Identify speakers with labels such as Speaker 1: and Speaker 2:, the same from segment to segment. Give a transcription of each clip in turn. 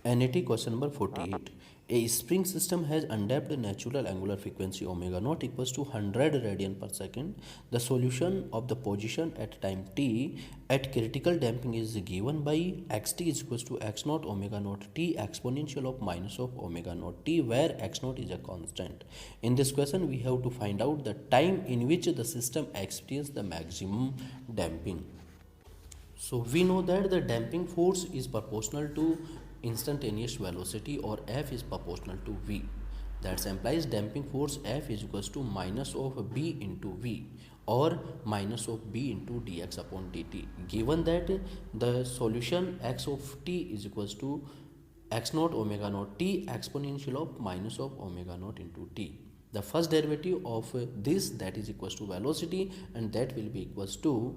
Speaker 1: NAT question number 48. A spring system has undamped natural angular frequency omega naught equals to 100 radian per second. The solution of the position at time t at critical damping is given by xt is equals to x naught omega naught t exponential of minus of omega naught t, where x naught is a constant. In this question we have to find out the time in which the system experiences the maximum damping. So we know that the damping force is proportional to instantaneous velocity, or F is proportional to V. That implies damping force F is equals to minus of B into V, or minus of B into dx upon dt. Given that the solution x of t is equals to x naught omega naught t exponential of minus of omega naught into t. The first derivative of this, that is equals to velocity, and that will be equals to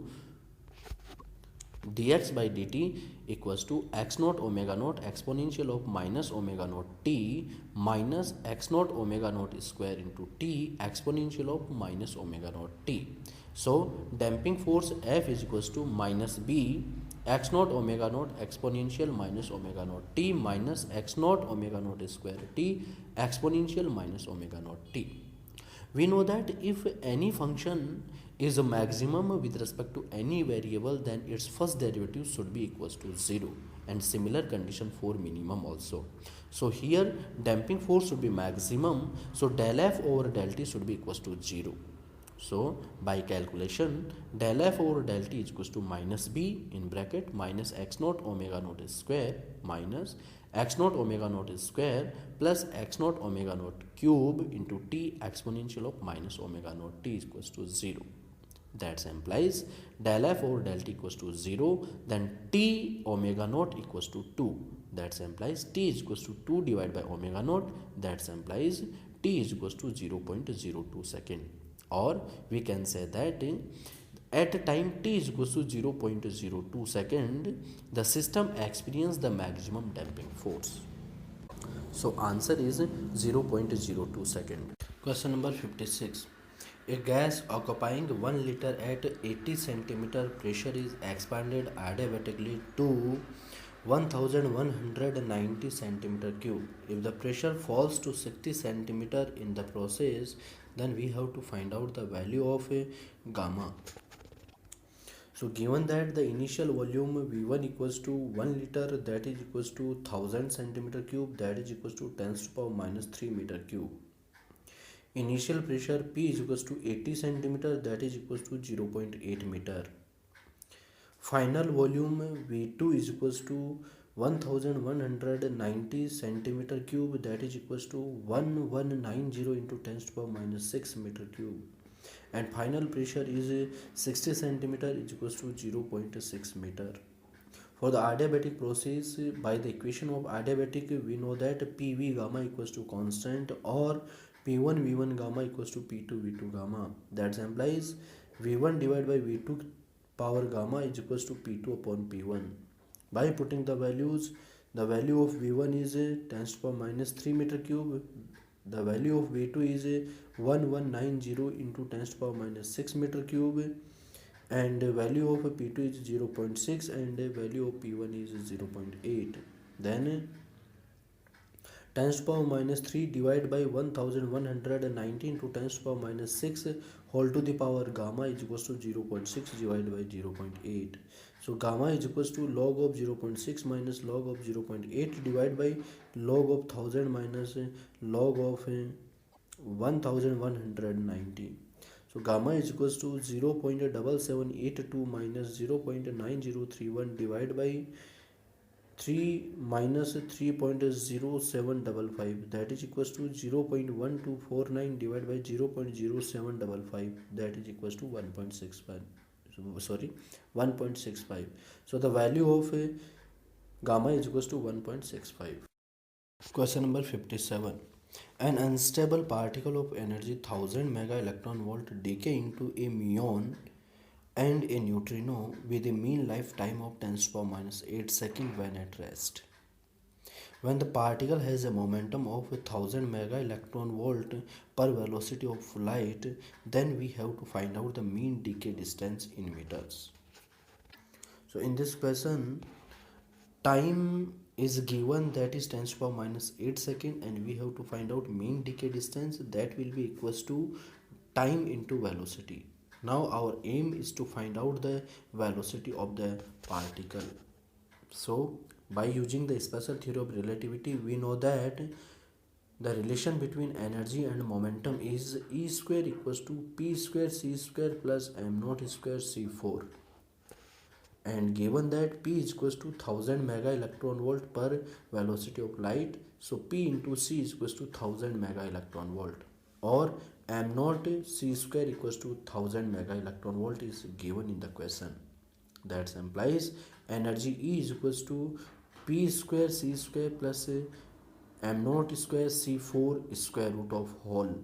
Speaker 1: dx by dt equals to x naught omega naught exponential of minus omega naught t minus x naught omega naught square into t exponential of minus omega naught t. So damping force F is equals to minus b x naught omega naught exponential minus omega naught t minus x naught omega naught square t exponential minus omega naught t. We know that if any function is a maximum with respect to any variable, then its first derivative should be equals to 0, and similar condition for minimum also. So here damping force should be maximum, so del f over del t should be equals to 0. So by calculation, del f over del t is equals to minus b in bracket minus x naught omega naught square minus x naught omega naught square plus x naught omega naught cube into t exponential of minus omega naught t is equals to 0. That implies del f over del t equals to 0, then t omega naught equals to 2. That implies t is equals to 2 divided by omega naught. That implies t is equals to 0.02 second. Or we can say that at time t is equals to 0.02 second, the system experiences the maximum damping force. So answer is 0.02 second. Question number 56. A gas occupying 1 liter at 80 centimeter pressure is expanded adiabatically to 1190 centimeter cube. If the pressure falls to 60 centimeter in the process, then we have to find out the value of a gamma. So given that the initial volume V1 equals to 1 liter, that is equals to 1000 centimeter cube, that is equals to 10 to the power minus 3 meter cube. Initial pressure P is equals to 80 centimeter, that is equals to 0.8 meter. Final volume V2 is equals to 1190 centimeter cube, that is equals to 1190 into 10 to the power minus 6 meter cube. And final pressure is 60 centimeter is equals to 0.6 meter. For the adiabatic process, by the equation of adiabatic, we know that PV gamma equals to constant, or P1 V1 gamma equals to P2 V2 gamma. That implies V1 divided by V2 power gamma is equals to P2 upon P1. By putting the values, the value of V1 is 10 to the power minus 3 meter cube. The value of V2 is 1190 into 10 to the power minus 6 meter cube, and the value of P2 is 0.6 and the value of P1 is 0.8. Then 10 to the power minus 3 divided by 1190 into 10 to the power minus 6 whole to the power gamma is equals to 0.6 divided by 0.8. So gamma is equals to log of 0.6 minus log of 0.8 divided by log of 1000 minus log of 1190. So gamma is equals to 0.7782 minus 0.9031 divided by 3 minus 3.0755, that is equals to 0.1249 divided by 0.0755, that is equals to 1.65. Sorry, 1.65. So the value of gamma is equals to 1.65. Question number 57. An unstable particle of energy 1000 mega electron volt decay into a muon and a neutrino with a mean lifetime of 10 to the power minus 8 seconds when at rest. When the particle has a momentum of 1000 mega electron volt per velocity of light, then we have to find out the mean decay distance in meters. So in this question, time is given, that is 10 to the power minus 8 second, and we have to find out mean decay distance, that will be equals to time into velocity. Now our aim is to find out the velocity of the particle. So by using the special theory of relativity, we know that the relation between energy and momentum is E square equals to P square C square plus m naught square C4, and given that P is equals to 1000 mega electron volt per velocity of light, so P into C is equals to 1000 mega electron volt, or m naught C square equals to 1000 mega electron volt is given in the question. That implies energy E is equals to P square C square plus m naught square C4 square root of whole,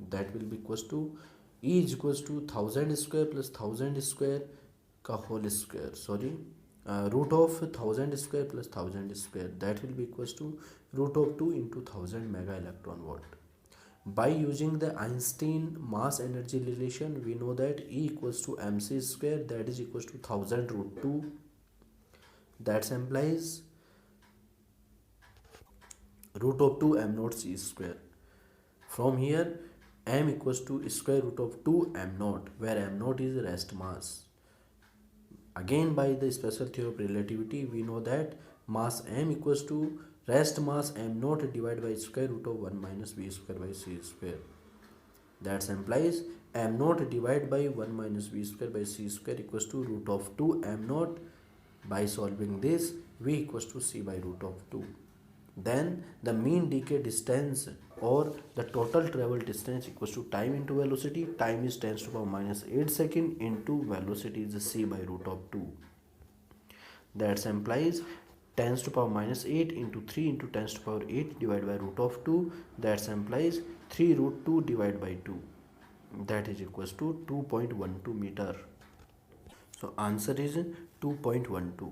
Speaker 1: that will be equals to E is equals to 1000 square plus 1000 square का whole square, sorry, root of 1000 square plus 1000 square, that will be equals to root of 2 into 1000 mega electron volt. By using the Einstein mass energy relation, we know that E equals to mc square, that is equals to 1000 root 2, that implies root of 2 m naught c square. From here m equals to square root of 2 m naught, where m naught is rest mass. Again, by the special theory of relativity, we know that mass m equals to rest mass m naught divided by square root of 1 minus v square by c square. That implies m naught divided by 1 minus v square by c square equals to root of 2 m naught. By solving this, v equals to c by root of 2. Then the mean decay distance or the total travel distance equals to time into velocity. Time is 10 to the power minus 8 second into velocity is c by root of 2. That implies 10 to the power minus 8 into 3 into 10 to the power 8 divided by root of 2. That implies 3 root 2 divided by 2. That is equals to 2.12 meter. So answer is 2.12.